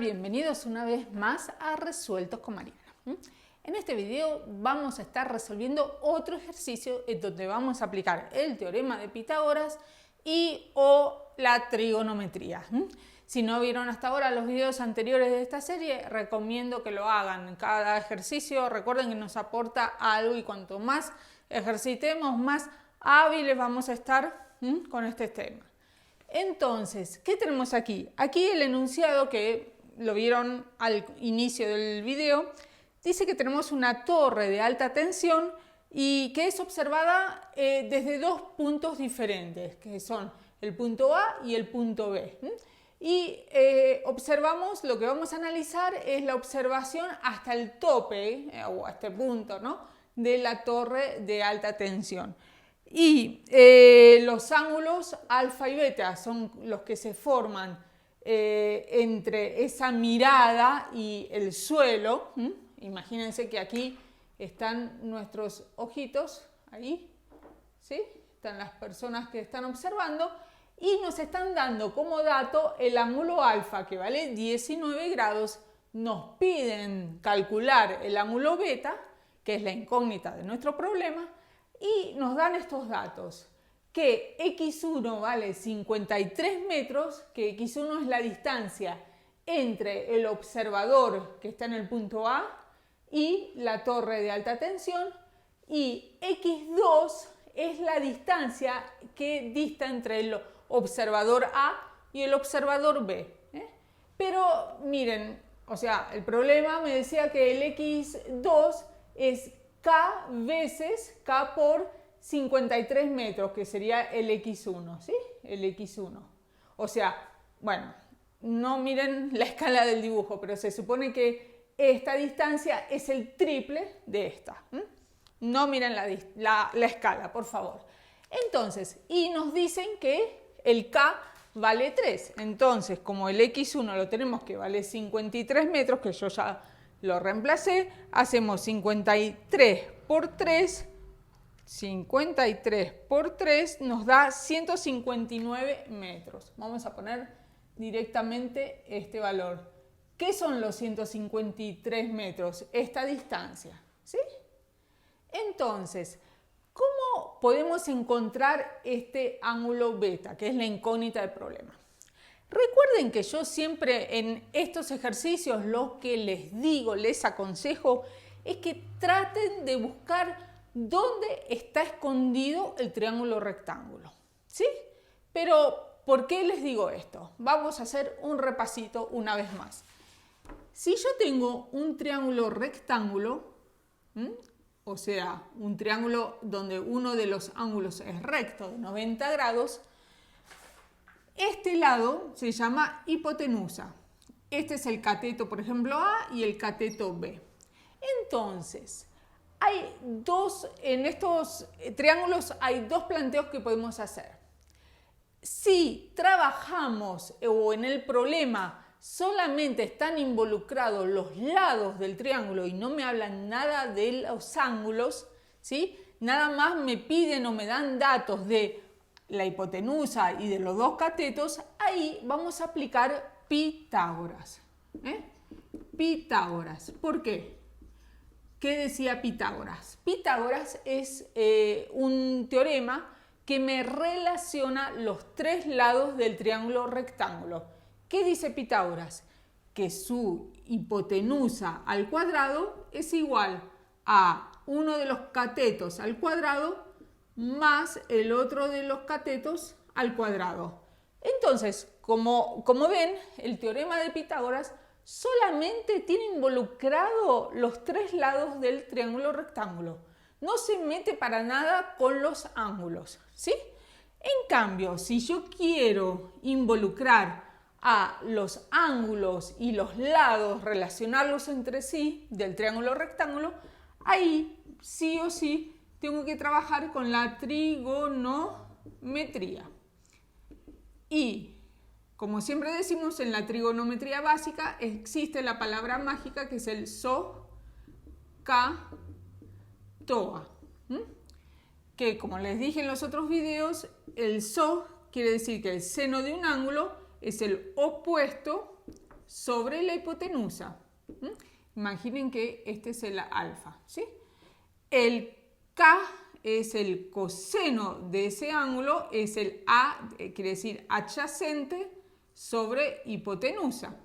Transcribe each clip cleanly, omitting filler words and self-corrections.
Bienvenidos una vez más a Resueltos con Mariana. En este video vamos a estar resolviendo otro ejercicio en donde vamos a aplicar el teorema de Pitágoras o la trigonometría. Si no vieron hasta ahora los videos anteriores de esta serie, recomiendo que lo hagan. Cada ejercicio, recuerden que nos aporta algo y cuanto más ejercitemos, más hábiles vamos a estar con este tema. Entonces, ¿qué tenemos aquí? Aquí el enunciado que lo vieron al inicio del video, dice que tenemos una torre de alta tensión y que es observada desde dos puntos diferentes, que son el punto A y el punto B. Y observamos, lo que vamos a analizar es la observación hasta el tope, o a este punto, ¿no?, de la torre de alta tensión. Y los ángulos alfa y beta son los que se forman entre esa mirada y el suelo. Imagínense que aquí están nuestros ojitos, ahí, ¿sí? Están las personas que están observando y nos están dando como dato el ángulo alfa, que vale 19 grados. Nos piden calcular el ángulo beta, que es la incógnita de nuestro problema, y nos dan estos datos, que x1 vale 53 metros, que x1 es la distancia entre el observador que está en el punto A y la torre de alta tensión, y x2 es la distancia que dista entre el observador A y el observador B. Pero miren, o sea, el problema me decía que el x2 es K veces K por 53 metros, que sería el x1, ¿sí? El x1. O sea, bueno, no miren la escala del dibujo, pero se supone que esta distancia es el triple de esta. No miren la escala, por favor. Entonces, y nos dicen que el K vale 3. Entonces, como el x1 lo tenemos que vale 53 metros, que yo ya lo reemplacé, hacemos 53 por 3, 53 por 3 nos da 159 metros. Vamos a poner directamente este valor. ¿Qué son los 153 metros? Esta distancia, ¿sí? Entonces, ¿cómo podemos encontrar este ángulo beta, que es la incógnita del problema? Recuerden que yo siempre en estos ejercicios lo que les digo, les aconsejo, es que traten de buscar dónde está escondido el triángulo rectángulo, ¿sí? Pero, ¿por qué les digo esto? Vamos a hacer un repasito una vez más. Si yo tengo un triángulo rectángulo, o sea, un triángulo donde uno de los ángulos es recto de 90 grados, este lado se llama hipotenusa. Este es el cateto, por ejemplo, A y el cateto B. Entonces, en estos triángulos hay dos planteos que podemos hacer. Si trabajamos o en el problema solamente están involucrados los lados del triángulo y no me hablan nada de los ángulos, ¿sí? Nada más me piden o me dan datos de la hipotenusa y de los dos catetos, ahí vamos a aplicar Pitágoras. Pitágoras. ¿Por qué? ¿Qué decía Pitágoras? Pitágoras es un teorema que me relaciona los tres lados del triángulo rectángulo. ¿Qué dice Pitágoras? Que su hipotenusa al cuadrado es igual a uno de los catetos al cuadrado más el otro de los catetos al cuadrado. Entonces, como ven, el teorema de Pitágoras solamente tiene involucrado los tres lados del triángulo rectángulo. No se mete para nada con los ángulos, ¿sí? En cambio, si yo quiero involucrar a los ángulos y los lados, relacionarlos entre sí del triángulo rectángulo, ahí sí o sí tengo que trabajar con la trigonometría. Y, como siempre decimos, en la trigonometría básica existe la palabra mágica que es el SOH-CA-TOA. Que, como les dije en los otros videos, el SOH quiere decir que el seno de un ángulo es el opuesto sobre la hipotenusa. Imaginen que este es el alfa, ¿sí? El K es el coseno de ese ángulo, es el A, quiere decir adyacente sobre hipotenusa.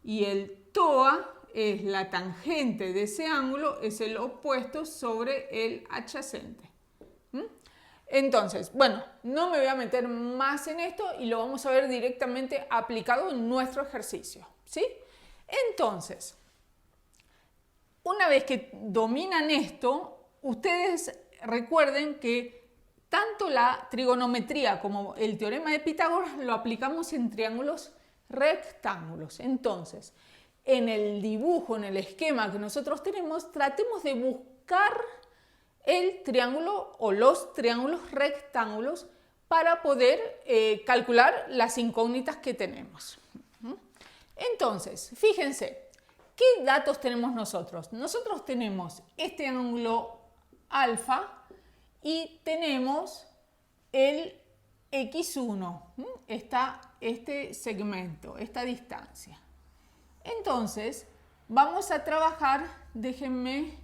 Y el TOA es la tangente de ese ángulo, es el opuesto sobre el adyacente. Entonces, bueno, no me voy a meter más en esto y lo vamos a ver directamente aplicado en nuestro ejercicio, ¿sí? Entonces, una vez que dominan esto, ustedes recuerden que tanto la trigonometría como el teorema de Pitágoras lo aplicamos en triángulos rectángulos. Entonces, en el dibujo, en el esquema que nosotros tenemos, tratemos de buscar el triángulo o los triángulos rectángulos para poder calcular las incógnitas que tenemos. Entonces, fíjense, ¿qué datos tenemos nosotros? Nosotros tenemos este ángulo alfa y tenemos el x1, este segmento, esta distancia. Entonces, vamos a trabajar, déjenme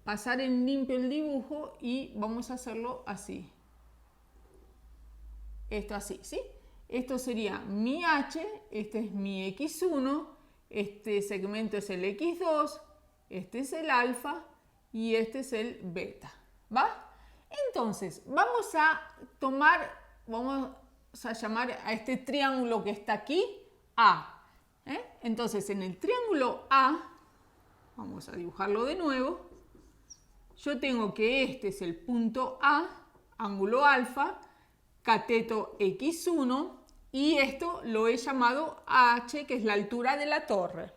pasar en limpio el dibujo y vamos a hacerlo así. Esto así, ¿sí? Esto sería mi h, este es mi x1, este segmento es el x2, este es el alfa y este es el beta, ¿va? Entonces, vamos a llamar a este triángulo que está aquí A. Entonces, en el triángulo A, vamos a dibujarlo de nuevo, yo tengo que este es el punto A, ángulo alfa, cateto x1, y esto lo he llamado h, que es la altura de la torre.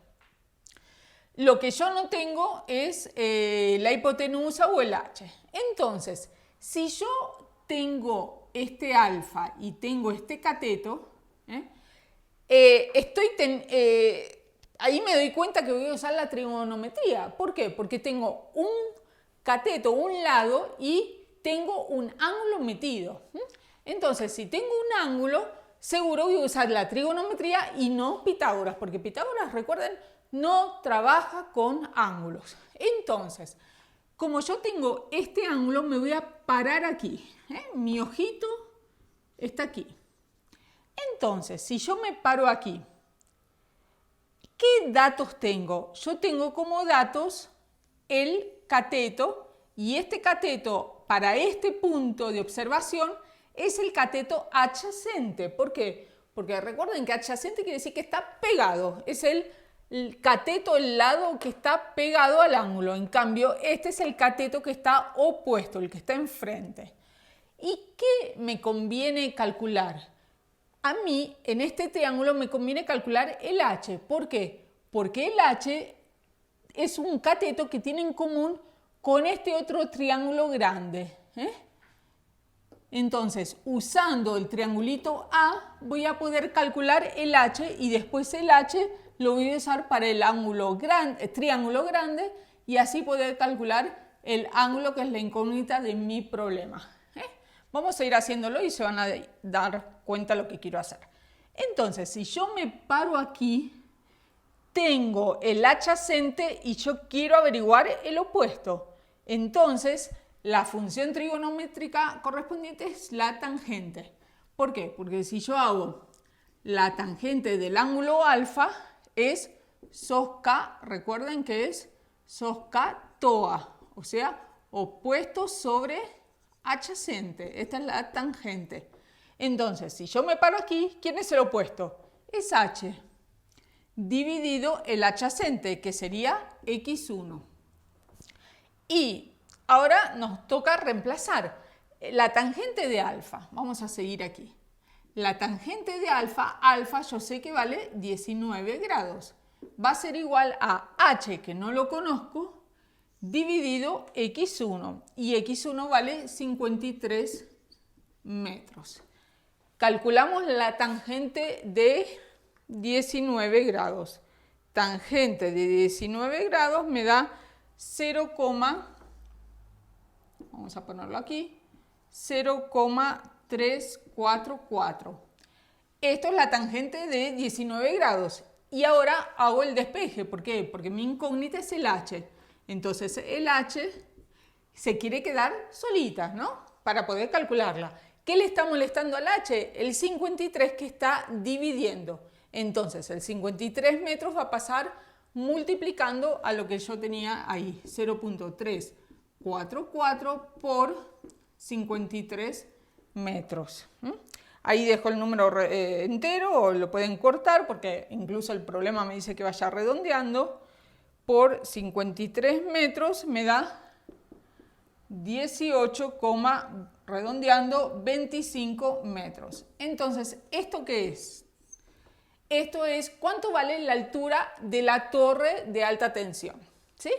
Lo que yo no tengo es la hipotenusa o el h. Entonces, si yo tengo este alfa y tengo este cateto, ahí me doy cuenta que voy a usar la trigonometría. ¿Por qué? Porque tengo un cateto a un lado y tengo un ángulo metido. Entonces, si tengo un ángulo, seguro voy a usar la trigonometría y no Pitágoras, porque Pitágoras, recuerden, no trabaja con ángulos. Entonces, como yo tengo este ángulo, me voy a parar aquí. Mi ojito está aquí. Entonces, si yo me paro aquí, ¿qué datos tengo? Yo tengo como datos el cateto, y este cateto para este punto de observación es el cateto adyacente. ¿Por qué? Porque recuerden que adyacente quiere decir que está pegado. Es el cateto, el lado que está pegado al ángulo. En cambio, este es el cateto que está opuesto, el que está enfrente. ¿Y qué me conviene calcular? A mí, en este triángulo, me conviene calcular el h. ¿Por qué? Porque el h es un cateto que tiene en común con este otro triángulo grande. Entonces, usando el triangulito A, voy a poder calcular el h y después el h lo voy a usar para el triángulo grande y así poder calcular el ángulo que es la incógnita de mi problema. Vamos a ir haciéndolo y se van a dar cuenta de lo que quiero hacer. Entonces, si yo me paro aquí, tengo el adyacente y yo quiero averiguar el opuesto. Entonces, la función trigonométrica correspondiente es la tangente. ¿Por qué? Porque si yo hago la tangente del ángulo alfa, es sos K, recuerden que es sos K TOA, o sea, opuesto sobre adyacente. Esta es la tangente. Entonces, si yo me paro aquí, ¿quién es el opuesto? Es h dividido el adyacente, que sería x1. Y ahora nos toca reemplazar la tangente de alfa. Vamos a seguir aquí. La tangente de alfa yo sé que vale 19 grados. Va a ser igual a h, que no lo conozco, dividido x1. Y x1 vale 53 metros. Calculamos la tangente de 19 grados. Tangente de 19 grados me da 0, vamos a ponerlo aquí, 0,344. Esto es la tangente de 19 grados. y ahora hago el despeje. ¿Por qué? Porque mi incógnita es el h. Entonces el h se quiere quedar solita, ¿no? Para poder calcularla. ¿Qué le está molestando al h? El 53 que está dividiendo. Entonces el 53 metros va a pasar multiplicando a lo que yo tenía ahí, 0.344 por 53 metros. Ahí dejo el número entero, o lo pueden cortar porque incluso el problema me dice que vaya redondeando. Por 53 metros me da 18, redondeando 25 metros. Entonces, ¿esto qué es? Esto es cuánto vale la altura de la torre de alta tensión, ¿sí?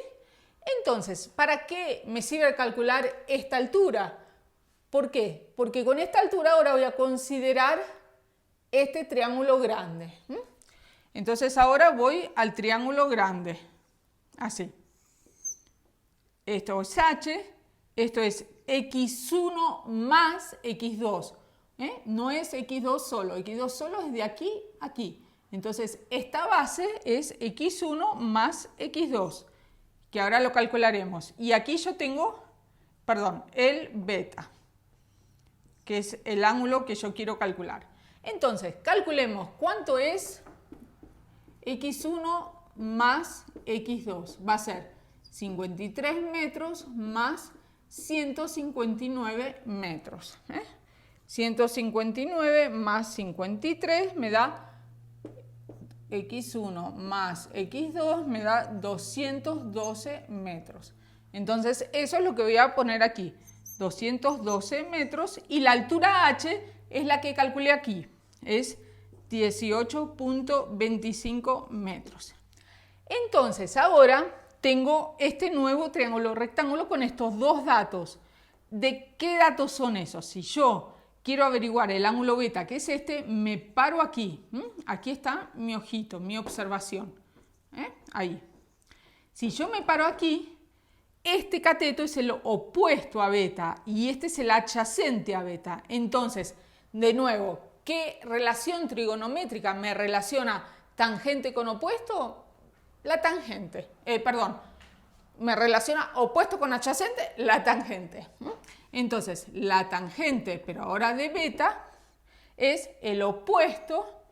Entonces, ¿para qué me sirve calcular esta altura? ¿Por qué? Porque con esta altura ahora voy a considerar este triángulo grande. Entonces ahora voy al triángulo grande, así. Esto es h, esto es x1 más x2. No es x2 solo, x2 solo es de aquí a aquí. Entonces esta base es x1 más x2, que ahora lo calcularemos. Y aquí yo tengo, el beta, que es el ángulo que yo quiero calcular. Entonces, calculemos cuánto es x1 más x2. Va a ser 53 metros más 159 metros. 159 más 53 me da x1 más x2 me da 212 metros. Entonces, eso es lo que voy a poner aquí. 212 metros y la altura h es la que calculé aquí. Es 18.25 metros. Entonces, ahora tengo este nuevo triángulo rectángulo con estos dos datos. ¿De qué datos son esos? Si yo quiero averiguar el ángulo beta, que es este, me paro aquí. Aquí está mi ojito, mi observación. Ahí. Si yo me paro aquí, este cateto es el opuesto a beta y este es el adyacente a beta. Entonces, de nuevo, ¿qué relación trigonométrica me relaciona tangente con opuesto? La tangente. Me relaciona opuesto con adyacente, la tangente. Entonces, la tangente, pero ahora de beta, es el opuesto,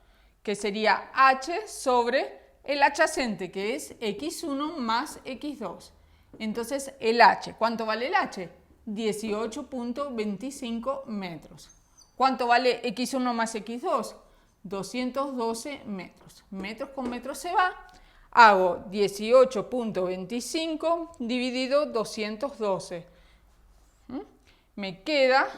que sería h sobre el adyacente, que es x1 más x2. Entonces, el h, ¿cuánto vale el h? 18.25 metros. ¿Cuánto vale x1 más x2? 212 metros. Metros con metros se va. Hago 18.25 dividido 212. Me queda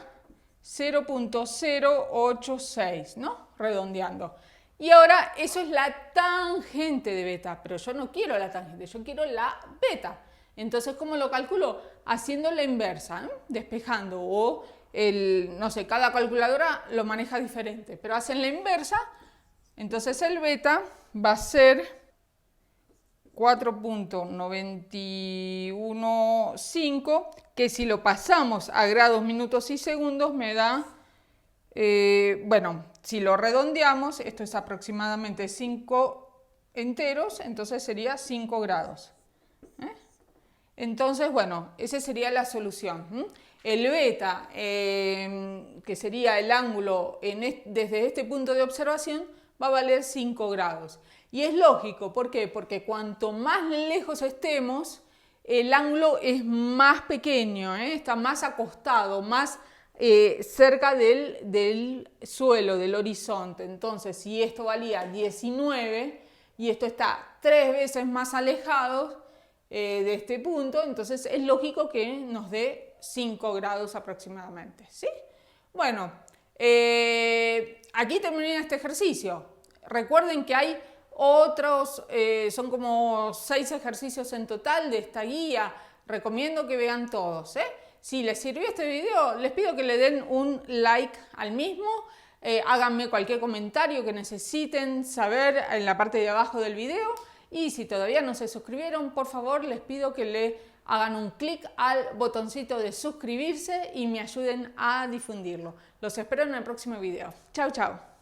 0.086, ¿no? Redondeando. Y ahora eso es la tangente de beta, pero yo no quiero la tangente, yo quiero la beta. Entonces, ¿cómo lo calculo? Haciendo la inversa, despejando, o no sé, cada calculadora lo maneja diferente, pero hacen la inversa. Entonces el beta va a ser 4.915, que si lo pasamos a grados, minutos y segundos me da, si lo redondeamos, esto es aproximadamente 5 enteros, entonces sería 5 grados. Entonces, esa sería la solución. El beta, que sería el ángulo desde este punto de observación, va a valer 5 grados. Y es lógico, ¿por qué? Porque cuanto más lejos estemos, el ángulo es más pequeño, está más acostado, más cerca del suelo, del horizonte. Entonces, si esto valía 19 y esto está 3 veces más alejado de este punto, entonces es lógico que nos dé 5 grados aproximadamente, ¿sí? Bueno, aquí termina este ejercicio. Recuerden que hay otros, son como 6 ejercicios en total de esta guía. Recomiendo que vean todos, Si les sirvió este video, les pido que le den un like al mismo. Háganme cualquier comentario que necesiten saber en la parte de abajo del video. Y si todavía no se suscribieron, por favor, les pido que le hagan un clic al botoncito de suscribirse y me ayuden a difundirlo. Los espero en el próximo video. Chao, chao.